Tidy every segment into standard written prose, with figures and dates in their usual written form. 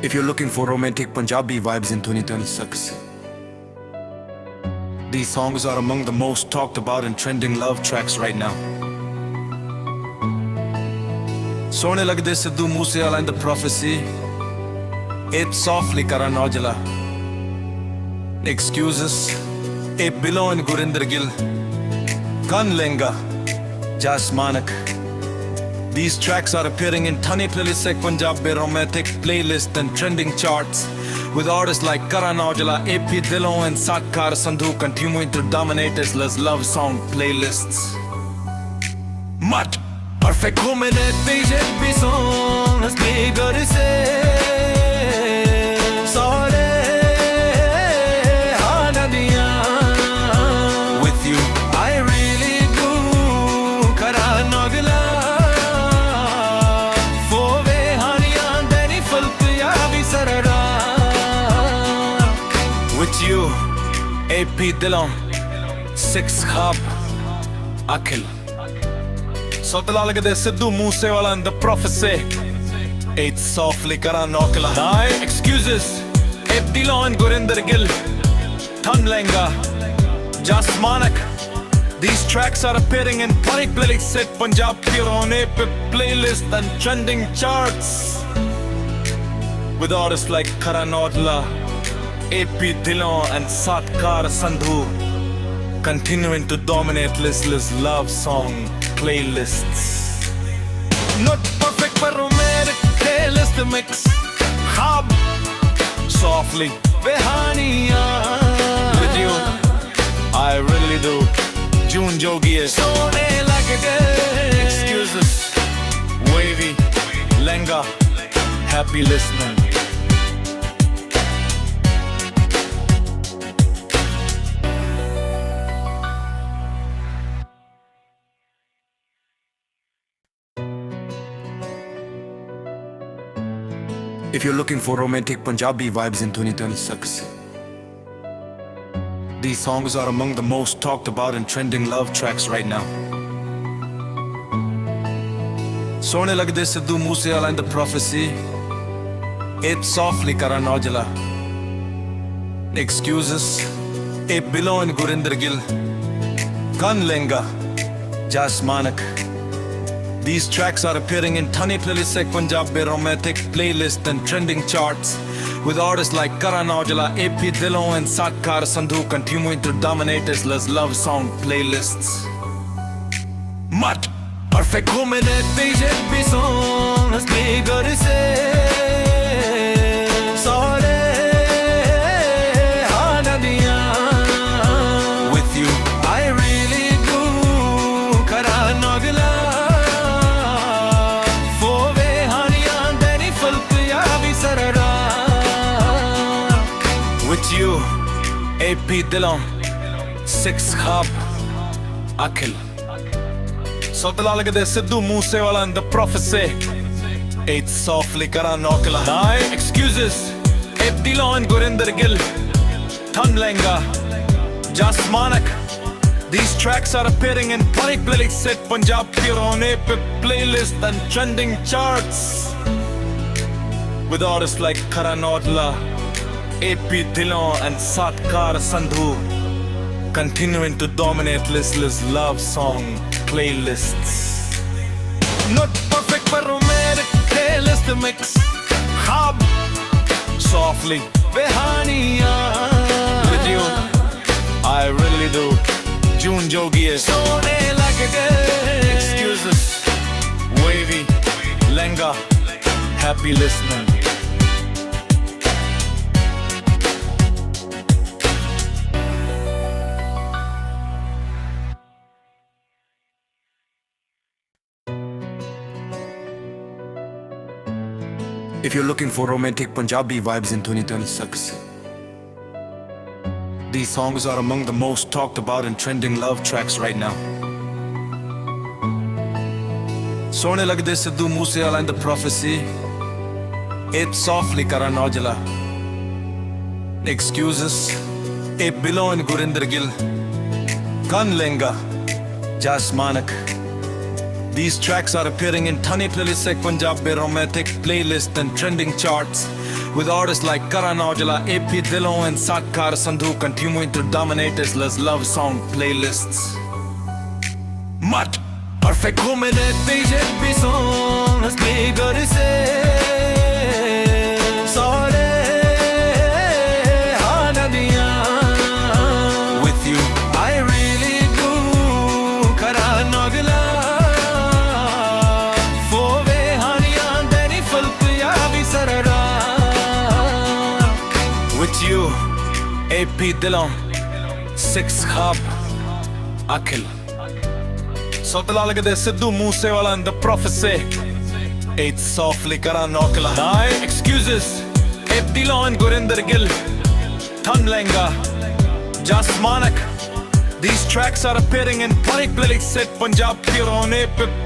If you're looking for romantic Punjabi vibes in 2026, these songs are among the most talked about and trending love tracks right now. Sone lagde Sidhu Moosewala and the Prophecy, It Softly Kara Naujala, Excuses, It Below and Gurinder Gill, Kan Lenga, Jas Manak. These tracks are appearing in Thani playlists like Punjabi romantic playlist and trending charts, with artists like Karan Aujla, AP Dillon and Satkar Sandhu continuing to dominate as love song playlists. Mat perfect woman at BJP song as bigger say with you I really do Karan Aujla. With you, AP Dillon, Six Khab, Akhil. Sotla lagde Sidhu Moosewala and the Prophecy, It Softly Kara Naujala. Nine Excuses, AP Dillon and Gurinder Gill, Than Lenga, Jas Manak. These tracks are appearing in Thani playlists at Punjab on AP playlist and trending charts, with artists like Karan Aujla, AP Dillon and Satkar Sandhu continuing to dominate listless love song playlists. Not perfect but romantic playlist mix. Khab softly Behaniya. With you I really do June Jogi hai Sone lagde Excuses Wavy Lenga. Happy listening. If you're looking for romantic Punjabi vibes in 2026, these songs are among the most talked about and trending love tracks right now. Sone lagde Sidhu Moosewala and the Prophecy, It Softly Kara Naujala, Excuses, It Below and Gurinder Gill, Kan Lenga, Jas Manak. These tracks are appearing in Thani playlists like Punjabi romantic playlist and trending charts, with artists like Karan Aujla, AP Dillon and Satkar Sandhu continuing to dominate as love song playlists. Mat perfect woman at BJP song as bigger say with you I really do Karan Aujla. With you, AP Dillon, Six Khab, Akhil. Sotla lagde Sidhu Moosewala and the Prophecy, It Softly Kara Naujala. Nine Excuses, AP Dillon and Gurinder Gill, Than Lenga, Jas Manak. These tracks are appearing in Thani playlists at Punjab on AP playlist and trending charts, with artists like Karan Aujla, AP Dillon and Satkar Sandhu continuing to dominate listless love song playlists. Not perfect but romantic playlist mix. Khab softly Behaniya. With you I really do June Jogi hai Sone lagde Excuses Wavy Lenga. Happy listening. If you're looking for romantic Punjabi vibes in 2026, these songs are among the most talked about and trending love tracks right now. Sone lagde Sidhu Moosewala and the Prophecy, It Softly Kara Naujala, Excuses, It Below and Gurinder Gill, Kan Lenga, Jas Manak. These tracks are appearing in tiny playlists like Punjabi romantic playlist and trending charts, with artists like Karan Aujla, AP Dillon and Satkar Sandhu continuing to dominate as love song playlists. Mat perfect humane tije bison speaker se sare hanadiya with you I really do Karan Aujla fove haniyan deni falpiya vi sarara with you AP Dillon 6 Khab Akhil Sotla lagde Sidhu Moosewala and the prophecy. It's softly Karan Aujla. Nine excuses. AP Dillon and Gurinder Gill. Than Lenga. Jas Manak. These tracks are appearing in funny playlists at Punjab Purone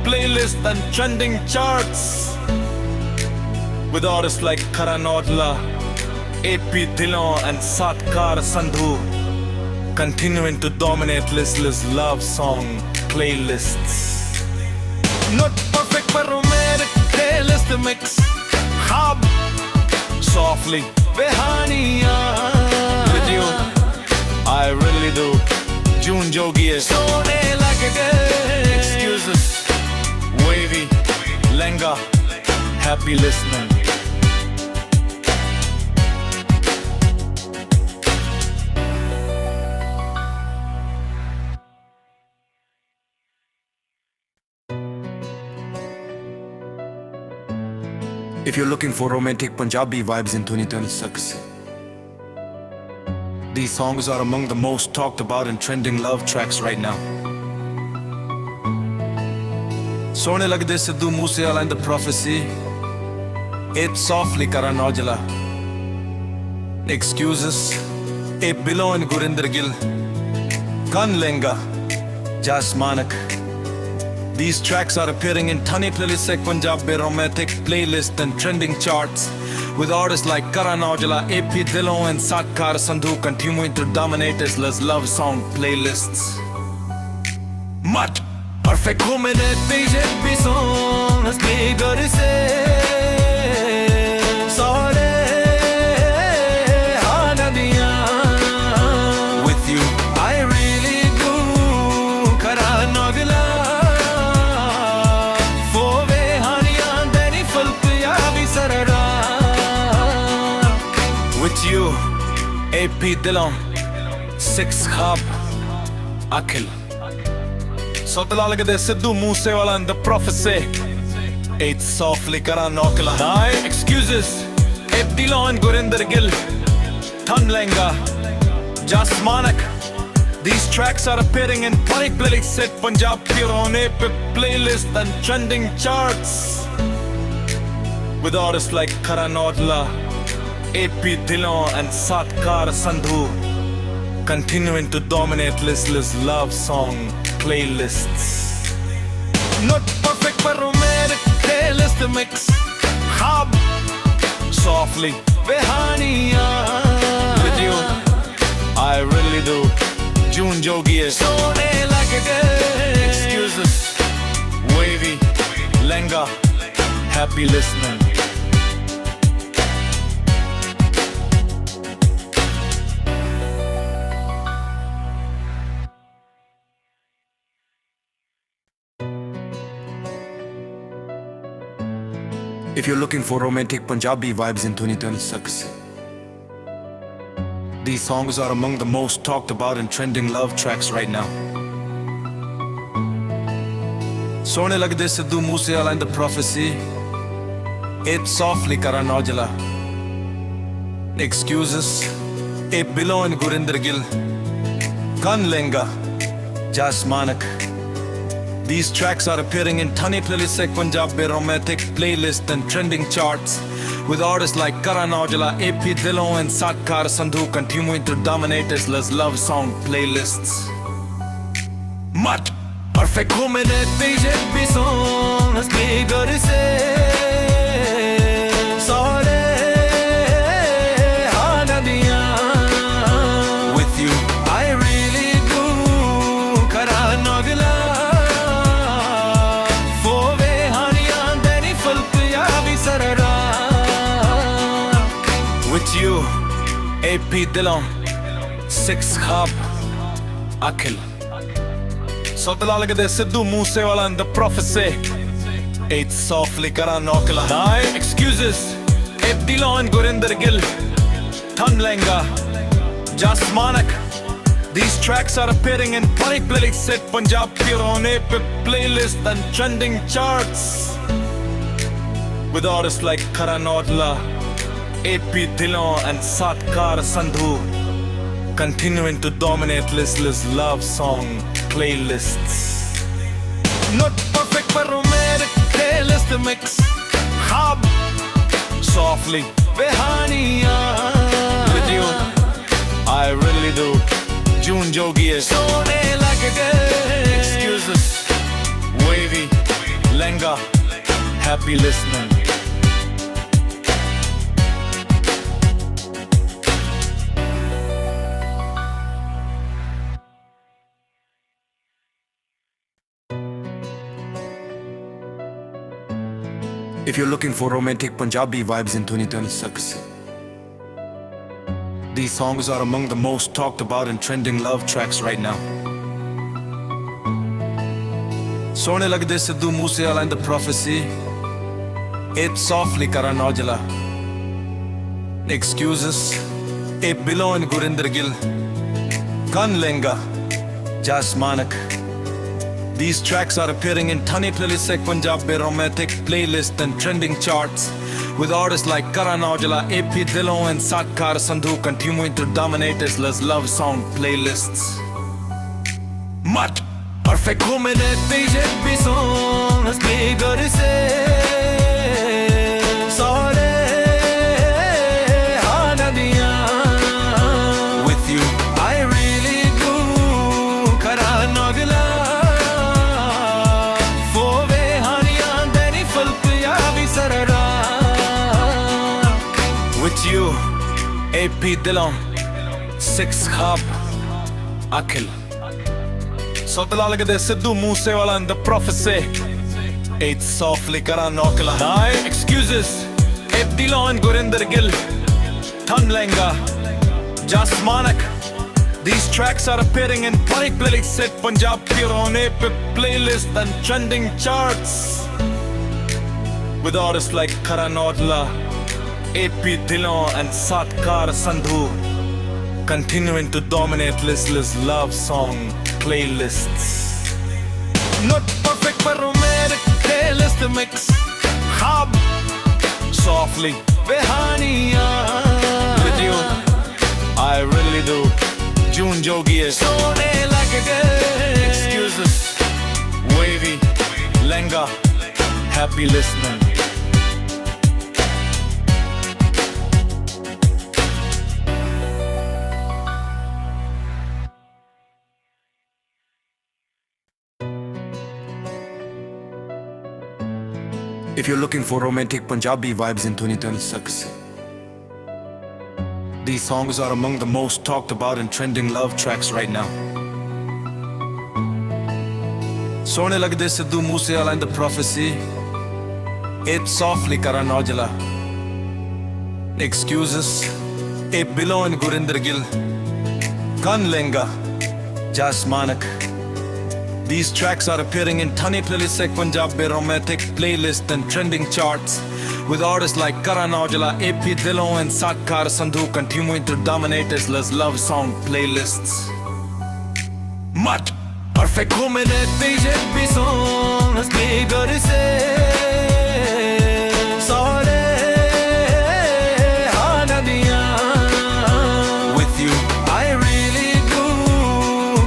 playlist and trending charts, with artists like Karan Aujla, AP Dillon and Satkar Sandhu continuing to dominate listless love song playlists. Not perfect but romantic playlist mix. Khab softly behaniya with you I really do June Jogi sone lag gaye excuses wavy lenga happy listening. If you're looking for romantic Punjabi vibes in 2026, these songs are among the most talked about and trending love tracks right now. Sone lagde Sidhu Moosewala and the prophecy. It's softly Karan Aujla. Excuses. AP Dillon and Gurinder Gill. Kan Lenga. Jas Manak. These tracks are appearing in tiny playlists like Punjabi romantic playlist and trending charts, with artists like Karan Aujla, AP Dillon and Satkar Sandhu continuing to dominate as love song playlists. Mat perfect humane tije bison speaker se sare hanadiya with you I really do Karan Aujla with you AP Dillon 6 Khab Akhil Sotla lagde Sidhu Moosewala and the prophecy. It's softly Karan Aujla. Nine excuses. AP Dillon and Gurinder Gill. Than Lenga. Jas Manak. These tracks are appearing in funny playlists at Punjab Purone playlist and trending charts, with artists like Karan Aujla, AP Dillon and Satkar Sandhu continuing to dominate listless love song playlists. Not perfect but romantic playlist mix. Khab softly behaniya with you I really do June Jogi sone lag gaye excuses wavy lenga happy listening. If you're looking for romantic Punjabi vibes in 2026, these songs are among the most talked about and trending love tracks right now. Sone lagde Sidhu Moosewala and the prophecy. It's softly Karan Aujla. Excuses. AP Dillon and Gurinder Gill. Kan Lenga. Jas Manak. These tracks are appearing in tiny playlists like Punjabi romantic playlist and trending charts, with artists like Karan Aujla, AP Dillon and Satkar Sandhu continuing to dominate as love song playlists. Mat perfect humane tije bison speaker se sare hanadiya with you I really do Karan Aujla AP Dilon, Six Khab, Akhil. Sotla lagde Sidhu Moosewala and the prophecy. Eight softly kara nokla. Nine excuses. AP Dilon and Gurinder Gill. Thun Lenga, Jas Manak. These tracks are appearing in funny playlists at Punjab Pirone playlist and trending charts. With artists like Karan Aujla, AP Dilon and Satkar Sandhu continuing to dominate listless love song playlists. Not perfect but romantic playlist mix. Khab softly Behaniya with you, I really do. June Jogi is Sone lag gaye. Excuses, wavy, Lenga, happy listening. If you're looking for romantic Punjabi vibes in 2026, these songs are among the most talked about and trending love tracks right now. Sone lagde Sidhu Moosewala and the prophecy. It softly Karan Aujla. Excuses. AP Dilon and Gurinder Gill. Kan Lenga, Jas Manak. These tracks are appearing in Thani playlists like Punjab romantic playlist and trending charts. With artists like Karan Aujla, AP Dilon and Satkar Sandhu continuing to dominate as love song playlists. Mat perfect woman at BJP song has bigger to say. Sore Hanadiya with you, I really do. Karan Aujla for Behaniya Deni Falpiya Visarara. With you, AP Dilon, Six Khab, Akhil. Sotla lagde Sidhu Moosewala and the prophecy. Eight softly kara nokla. Nine excuses. AP Dilon and Gurinder Gill. Thun Lenga, Jas Manak. These tracks are appearing in funny playlists at Punjab Pirone playlist and trending charts. With artists like Karan Aujla, AP Dilon and Satkar Sandhu continuing to dominate listless love song playlists. Not perfect but romantic playlist mix. Khab softly Behaniya with you, I really do. June Jogi is Sone lag gaye. Excuses, wavy, Lenga, happy listening. If you're looking for romantic Punjabi vibes in 2026, these songs are among the most talked about and trending love tracks right now. Sone lagde Sidhu Moosewala and the prophecy. It softly Karan Aujla. Excuses. AP Dilon and Gurinder Gill. Kan Lenga, Jas Manak. These tracks are appearing in Thani playlists like Punjab romantic playlist and trending charts. With artists like Karan Aujla, AP Dilon and Satkar Sandhu continuing to dominate as love song playlists. Mat perfect woman at BJP song has bigger to say. Sore Hanadiya with you, I really do.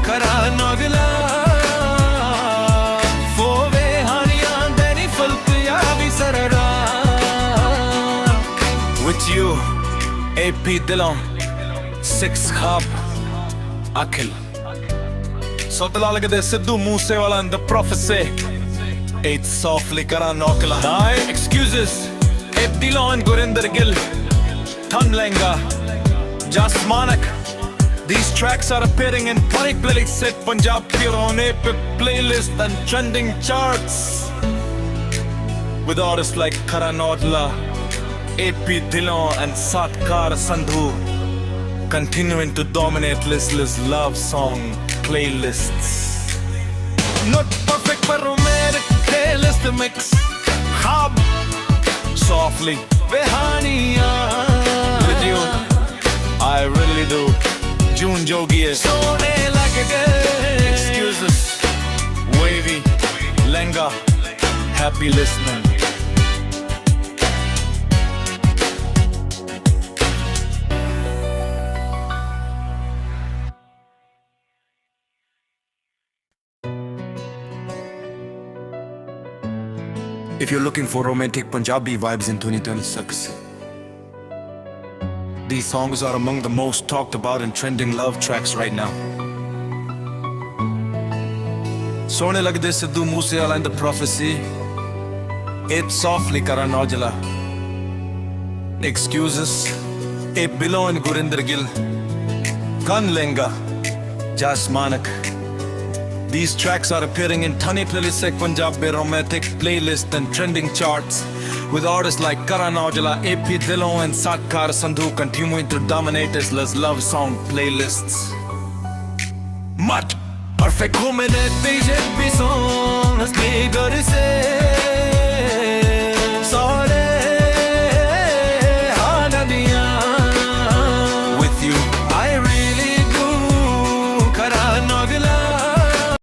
Karan Aujla for Behaniya Deni Falpiya Visarara. With you, AP Dilon, Six Khab, Akhil. Sotla lagde Sidhu Moosewala and the prophecy. Eight softly kara nokla. Nine excuses. AP Dilon and Gurinder Gill. Thun Lenga, Jas Manak. These tracks are appearing in funny playlists at Punjab Pirone playlist and trending charts. With artists like Karan Aujla, AP Dilon and Satkar Sandhu continuing to dominate listless love song playlists. Not perfect but romantic playlist mix. Khab softly behaniya with you I really do. June jogi hai sone lag gaye. Excuses wavy lenga. Happy listening. If you're looking for romantic Punjabi vibes in 2026, these songs are among the most talked about and trending love tracks right now. Sone lagde Sidhu Moosewala and the Prophecy, It Softly Karan Aujla, Excuses, A Below and Gurinder Gill, Kan Lenga, Jas Manak. These tracks are appearing in Thane Playlist Punjabi romantic playlist and trending charts, with artists like Karan Aujla, AP Dillon and Satkar Sandhu continuing to dominate as love song playlists. Mat perfect woman at BJP songs, bigger to say.